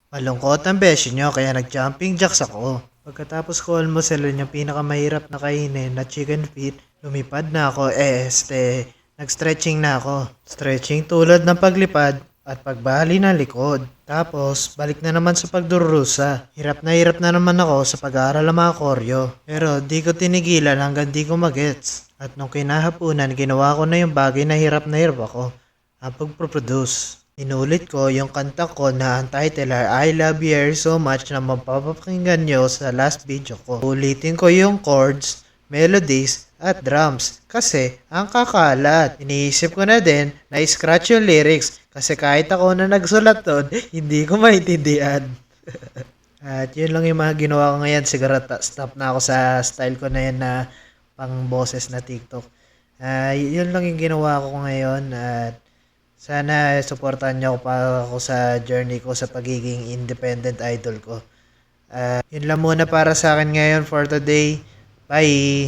Malungkot ang beshi nyo kaya nag-jumping jacks ako. Pagkatapos ko almusalin yung pinakamahirap na kainin na chicken feet, lumipad na ako nag-stretching na ako. Stretching tulad ng paglipad at pagbali ng likod. Tapos, balik na naman sa pagdurusa. Hirap na naman ako sa pag-aaral ng mga koryo. Pero di ko tinigilan hanggang di ko magets. At nung kinahapunan, ginawa ko na yung bagay na hirap ako. Ang pagproproduce. Inulit ko yung kanta ko na ang title ay I Love You So Much na mapapakinggan nyo sa last video ko. Ulitin ko yung chords, melodies, at drums kasi ang kakalat. Iniisip ko na din na scratch yung lyrics kasi kahit ako na nagsulat doon, hindi ko maintindihan. At yun lang yung mga ginawa ko ngayon. Siguro stop na ako sa style ko na yan na pang boses na TikTok. Yun lang yung ginawa ko ngayon at sana supportan niyo ako sa journey ko sa pagiging independent idol ko. Yun lang muna para sa akin ngayon for today. Bye!